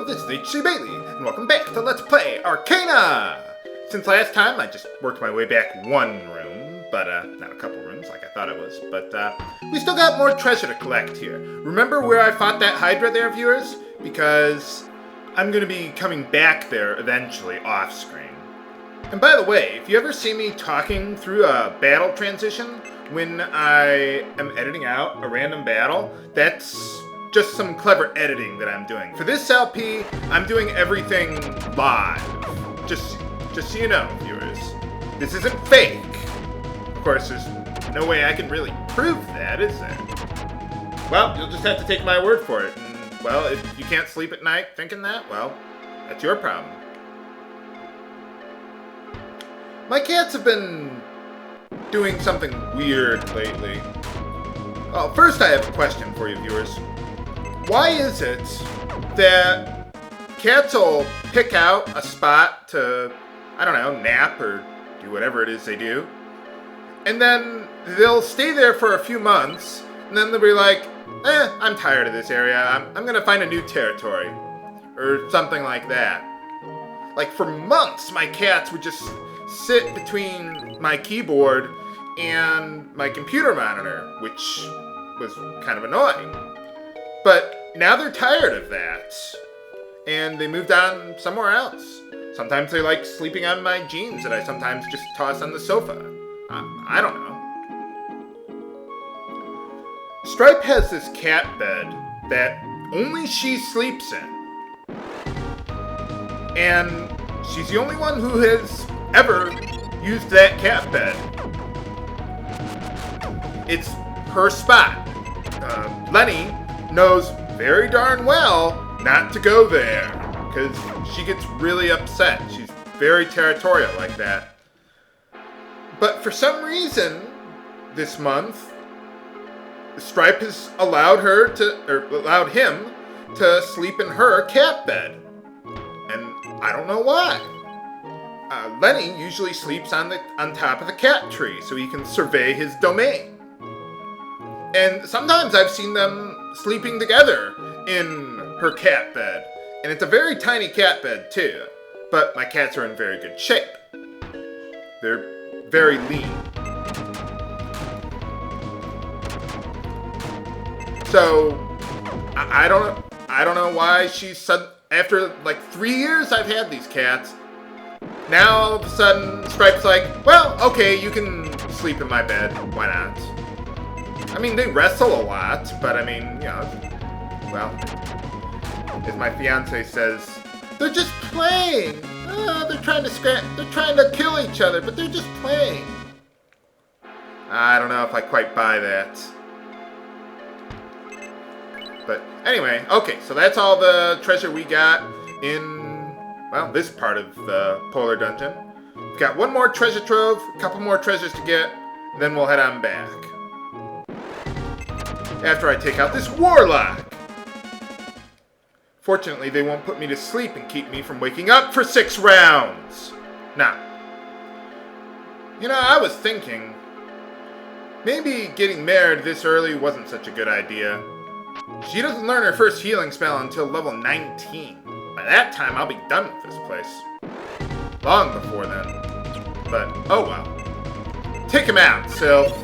Hello, this is H.C. Bailey, and welcome back to Let's Play Arcana! Since last time, I just worked my way back one room, but, not a couple rooms like I thought it was, but, we still got more treasure to collect here. Remember where I fought that Hydra there, viewers? Because I'm gonna be coming back there eventually, off-screen. And by the way, if you ever see me talking through a battle transition, when I am editing out a random battle, that's just some clever editing that I'm doing. For this LP, I'm doing everything live. Just so you know, viewers. This isn't fake. Of course, there's no way I can really prove that, is there? Well, you'll just have to take my word for it. And, well, if you can't sleep at night thinking that, well, that's your problem. My cats have been doing something weird lately. Well, first I have a question for you, viewers. Why is it that cats will pick out a spot to, I don't know, nap or do whatever it is they do, and then they'll stay there for a few months, and then they'll be like, I'm tired of this area, I'm gonna find a new territory, or something like that. Like for months, my cats would just sit between my keyboard and my computer monitor, which was kind of annoying. But now they're tired of that, and they moved on somewhere else. Sometimes they like sleeping on my jeans that I sometimes just toss on the sofa. I don't know. Stripe has this cat bed that only she sleeps in. And she's the only one who has ever used that cat bed. It's her spot. Lenny knows very darn well not to go there, because she gets really upset. She's very territorial like that. But for some reason, this month, Stripe has allowed him to sleep in her cat bed. And I don't know why. Lenny usually sleeps on top of the cat tree so he can survey his domain. And sometimes I've seen them sleeping together in her cat bed. And it's a very tiny cat bed too. But my cats are in very good shape. They're very lean. So I don't know why she's after like 3 years I've had these cats. Now all of a sudden Stripe's like, well, okay, you can sleep in my bed. Why not? I mean, they wrestle a lot, but I mean, you know, well, as my fiance says, they're just playing. They're trying to kill each other, but they're just playing. I don't know if I quite buy that. But anyway, okay, so that's all the treasure we got in, well, this part of the Polar Dungeon. We've got one more treasure trove, a couple more treasures to get, then we'll head on back. After I take out this warlock. Fortunately, they won't put me to sleep and keep me from waking up for 6 rounds. Now, you know, I was thinking, maybe getting married this early wasn't such a good idea. She doesn't learn her first healing spell until level 19. By that time, I'll be done with this place. Long before then. But, oh well. Take him out, Sylph.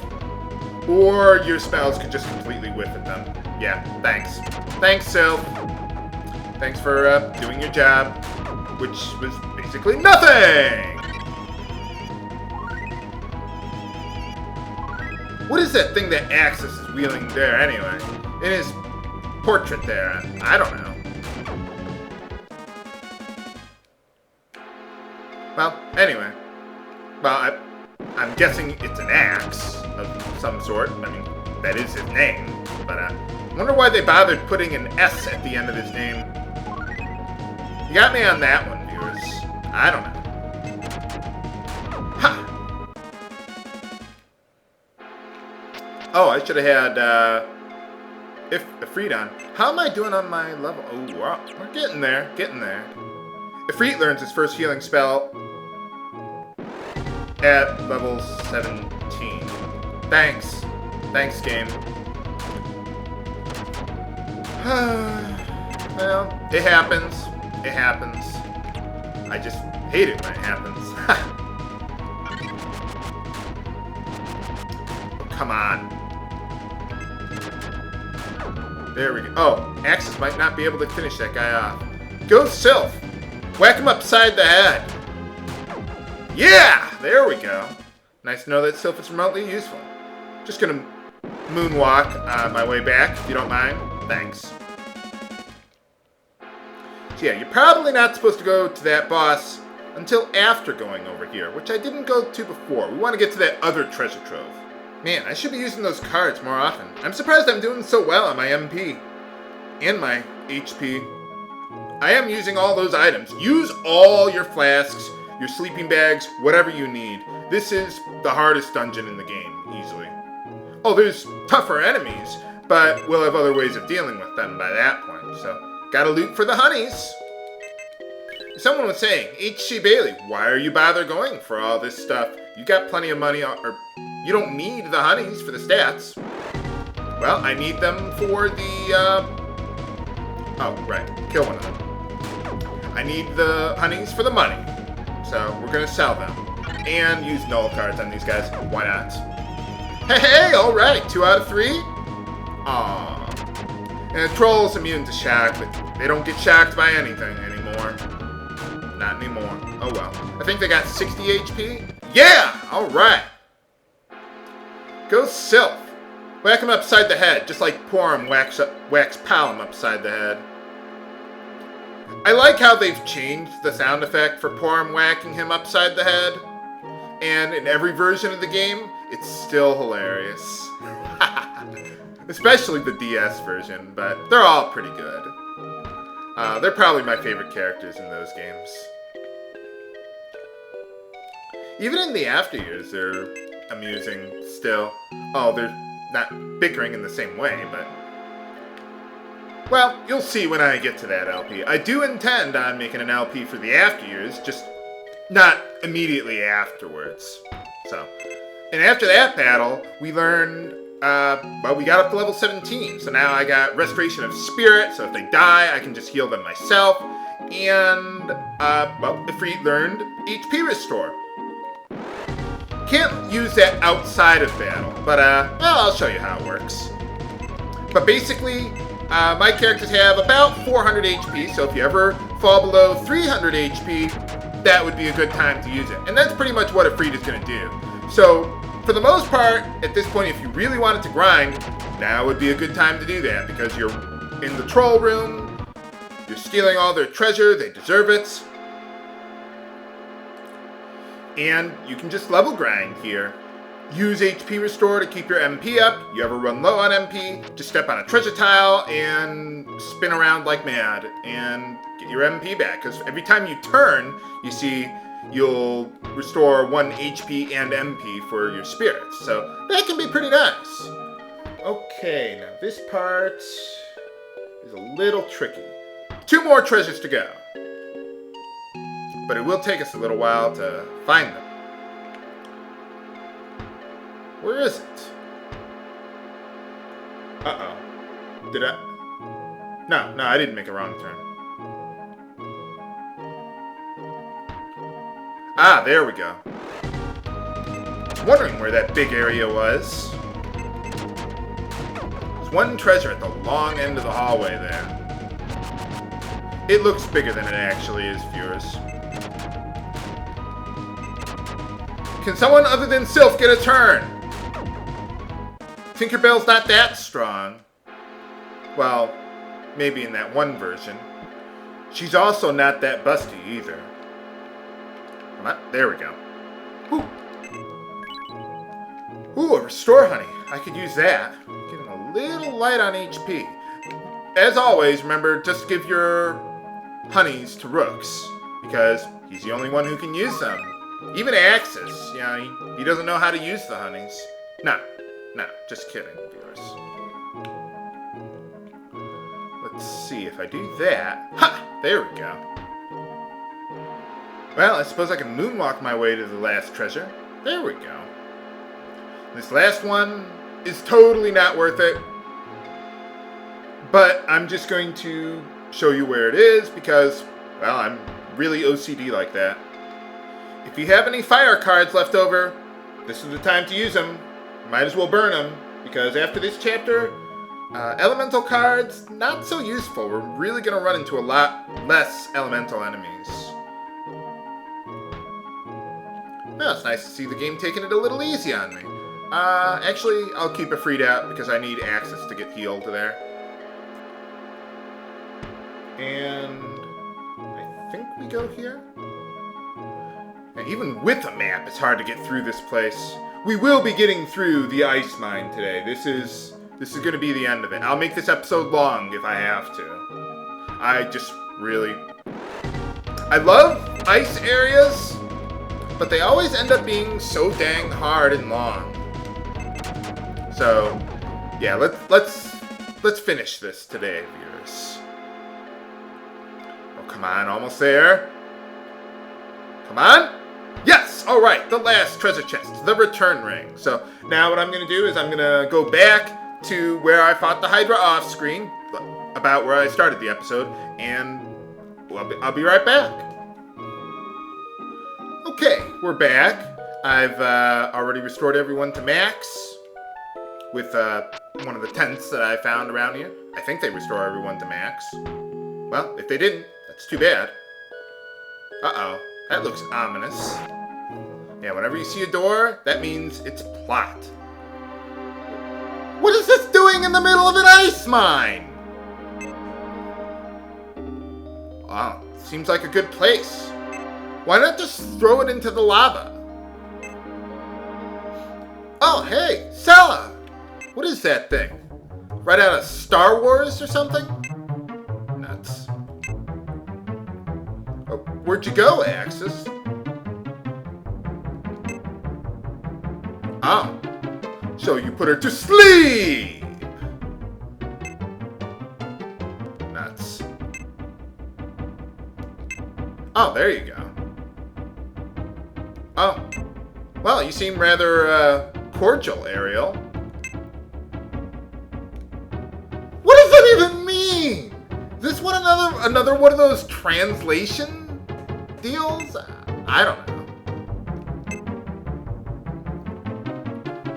Or your spells could just completely whiff at them. Yeah, thanks. Thanks, Sylph. Thanks for doing your job, which was basically nothing! What is that thing that Axis is wheeling there anyway? In his portrait there, I don't know. Well, anyway. Well, I'm guessing it's an axe of some sort. I mean, that is his name. But I wonder why they bothered putting an S at the end of his name. You got me on that one, viewers. I don't know. Ha! Oh, I should have had, Ifrit on. How am I doing on my level? Oh, wow. We're getting there. Getting there. Ifrit learns his first healing spell at level 17. Thanks. Thanks, game. Well, it happens. It happens. I just hate it when it happens. Come on. There we go. Oh, Axis might not be able to finish that guy off. Go Sylph! Whack him upside the head. Yeah! There we go. Nice to know that Sylph is remotely useful. Just gonna moonwalk my way back, if you don't mind. Thanks. So yeah, you're probably not supposed to go to that boss until after going over here, which I didn't go to before. We want to get to that other treasure trove. Man, I should be using those cards more often. I'm surprised I'm doing so well on my MP and my HP. I am using all those items. Use all your flasks, your sleeping bags, whatever you need. This is the hardest dungeon in the game, easily. Oh, there's tougher enemies, but we'll have other ways of dealing with them by that point. So, gotta loot for the honeys. Someone was saying, H.C. Bailey, why are you bother going for all this stuff? You got plenty of money, or you don't need the honeys for the stats. Well, I need them for the, oh, right, kill one of them. I need the honeys for the money, so we're gonna sell them. And use null cards on these guys, why not? Hey, alright, 2 out of 3? Aww. And the troll's immune to shock, but they don't get shocked by anything anymore. Not anymore. Oh well. I think they got 60 HP? Yeah! Alright! Go Sylph. Whack him upside the head, just like Porum whacks Palm upside the head. I like how they've changed the sound effect for Porum whacking him upside the head. And in every version of the game, it's still hilarious. Especially the DS version, but they're all pretty good. They're probably my favorite characters in those games. Even in the after years, they're amusing still. Oh, they're not bickering in the same way, but... Well, you'll see when I get to that LP. I do intend on making an LP for the after years, just not immediately afterwards. So, and after that battle, we learned, well, we got up to level 17. So now I got Restoration of Spirit, so if they die, I can just heal them myself. And, well, Ifrit learned HP Restore. Can't use that outside of battle, but, well, I'll show you how it works. But basically, my characters have about 400 HP, so if you ever fall below 300 HP, that would be a good time to use it. And that's pretty much what Ifrit is going to do. So, for the most part, at this point, if you really wanted to grind, now would be a good time to do that, because you're in the troll room, you're stealing all their treasure, they deserve it. And you can just level grind here. Use HP Restore to keep your MP up. You ever run low on MP, just step on a treasure tile and spin around like mad and get your MP back. Because every time you turn, you see you'll restore 1 HP and MP for your spirits. So that can be pretty nice. Okay, now this part is a little tricky. 2 more treasures to go. But it will take us a little while to find them. Where is it? Uh-oh. Did I? No, I didn't make a wrong turn. Ah, there we go. I was wondering where that big area was. There's 1 treasure at the long end of the hallway there. It looks bigger than it actually is, viewers. Can someone other than Sylph get a turn? Tinkerbell's not that strong. Well, maybe in that one version. She's also not that busty either. Come on, there we go. Ooh, a restore honey. I could use that. Getting a little light on HP. As always, remember, just give your honeys to Rooks, because he's the only one who can use them. Even Axis, you know, he doesn't know how to use the honeys. No, just kidding, viewers. Let's see if I do that. Ha! There we go. Well, I suppose I can moonwalk my way to the last treasure. There we go. This last one is totally not worth it. But I'm just going to show you where it is because, well, I'm really OCD like that. If you have any fire cards left over, this is the time to use them. Might as well burn them, because after this chapter, elemental cards, not so useful. We're really going to run into a lot less elemental enemies. Well, it's nice to see the game taking it a little easy on me. Actually, I'll keep it freed out because I need access to get healed there. And I think we go here. And even with a map, it's hard to get through this place. We will be getting through the ice mine today. This is going to be the end of it. I'll make this episode long if I have to. I love ice areas, but they always end up being so dang hard and long. So, yeah, let's finish this today, viewers. Oh, come on, almost there. Come on. Yes, all right, the last treasure chest, the return ring. So now what I'm going to do is I'm going to go back to where I fought the Hydra off screen, about where I started the episode, and I'll be right back. Okay, we're back. I've already restored everyone to max with one of the tents that I found around here. I think they restore everyone to max. Well, if they didn't, that's too bad. Uh-oh. That looks ominous. Yeah, whenever you see a door, that means it's plot. What is this doing in the middle of an ice mine? Wow, seems like a good place. Why not just throw it into the lava? Oh, hey, Salah! What is that thing? Right out of Star Wars or something? Nuts. Where'd you go, Axis? Oh. So you put her to sleep! Nuts. Oh, there you go. Oh. Well, you seem rather, cordial, Ariel. What does that even mean? Is this one another one of those translation deals? I don't know.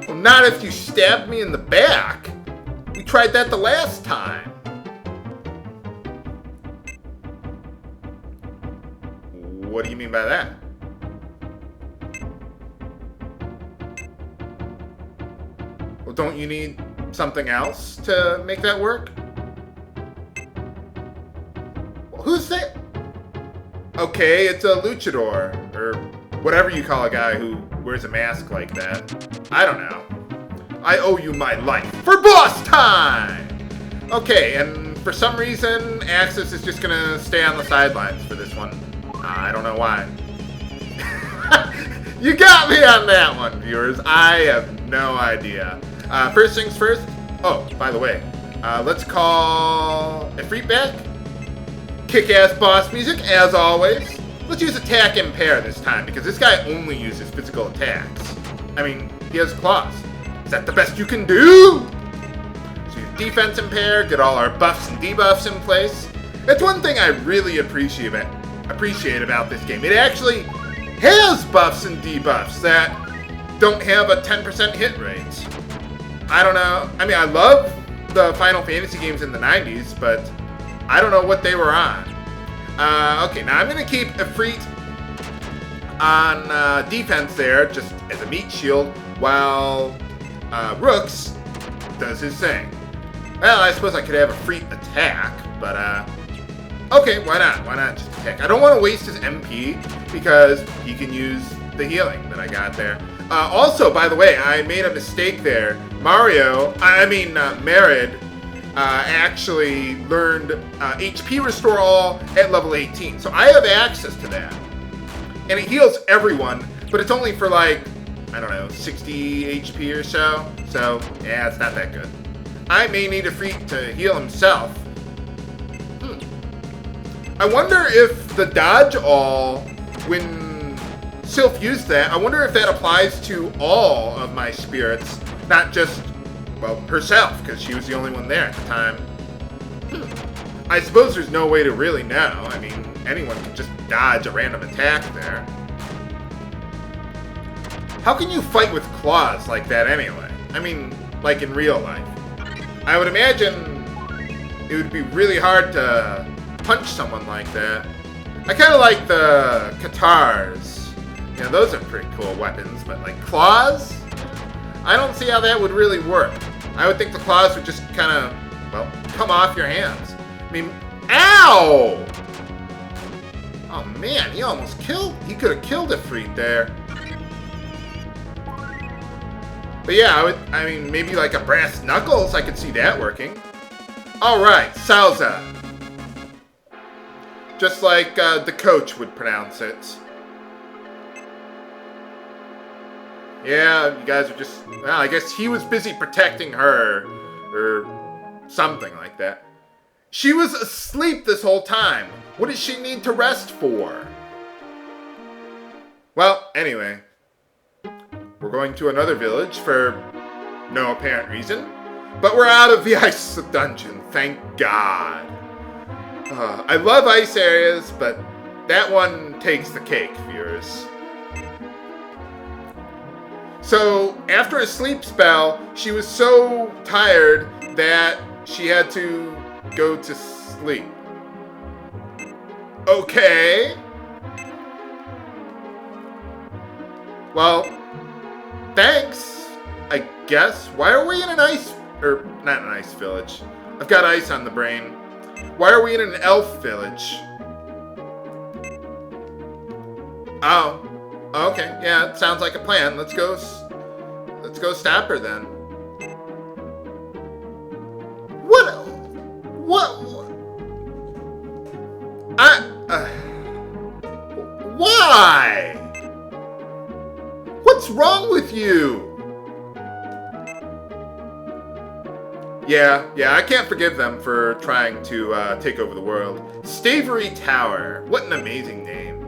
Well, not if you stabbed me in the back. We tried that the last time. What do you mean by that? Well, don't you need something else to make that work? Well, who's that? Okay, it's a luchador, or whatever you call a guy who wears a mask like that. I don't know. I owe you my life for boss time! Okay, and for some reason, Axis is just gonna stay on the sidelines for this one. I don't know why. You got me on that one, viewers. I have no idea. First things first. Oh, by the way, let's call Ifrit back. Kick-ass boss music, as always. Let's use attack impair this time, because this guy only uses physical attacks. I mean, he has claws. Is that the best you can do? So use defense impair, get all our buffs and debuffs in place. That's one thing I really appreciate about this game. It actually has buffs and debuffs that don't have a 10% hit rate. I don't know. I mean, I love the Final Fantasy games in the 90s, but I don't know what they were on. Okay, now I'm going to keep Ifrit on defense there, just as a meat shield, while Rooks does his thing. Well, I suppose I could have Ifrit attack, but okay, why not? Why not just attack? I don't want to waste his MP, because he can use the healing that I got there. Also, by the way, I made a mistake there. Merid, actually learned HP Restore All at level 18. So I have access to that. And it heals everyone, but it's only for like, I don't know, 60 HP or so. So, yeah, it's not that good. I may need Ifrit to heal himself. I wonder if the dodge all, when Sylph used that, I wonder if that applies to all of my spirits, not just, well, herself, because she was the only one there at the time. I suppose there's no way to really know. I mean, anyone can just dodge a random attack there. How can you fight with claws like that anyway? I mean, like in real life. I would imagine it would be really hard to punch someone like that. I kind of like the katars. You know, those are pretty cool weapons, but like claws? I don't see how that would really work. I would think the claws would just kind of, well, come off your hands. I mean, ow! Oh man, he could have killed Ifrit there. But yeah, I mean, maybe like a brass knuckles, I could see that working. Alright, Salza. Just like the coach would pronounce it. Yeah, you guys are just... Well, I guess he was busy protecting her. Or something like that. She was asleep this whole time. What does she need to rest for? Well, anyway. We're going to another village for no apparent reason. But we're out of the ice dungeon, thank God. I love ice areas, but that one takes the cake, viewers. So, after a sleep spell, she was so tired that she had to go to sleep. Okay. Well, thanks, I guess. Why are we in an ice... Or, not an ice village. I've got ice on the brain. Why are we in an elf village? Oh. Okay, yeah, it sounds like a plan. Let's go stop her then. Why? What's wrong with you? Yeah, I can't forgive them for trying to take over the world. Stavery Tower. What an amazing name.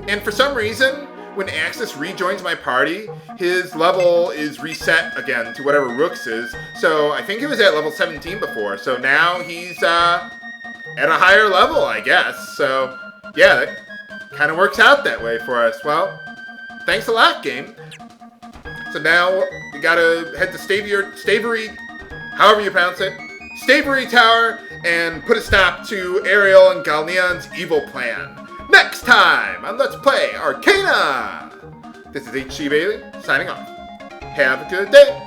And for some reason, when Axis rejoins my party, his level is reset again to whatever Rook's is. So I think he was at level 17 before. So now he's at a higher level, I guess. So yeah, that kind of works out that way for us. Well, thanks a lot, game. So now we gotta head to Stavery, however you pronounce it, Stavery Tower, and put a stop to Ariel and Galneon's evil plan. Next time on Let's Play Arcana! This is HC Bailey, signing off. Have a good day!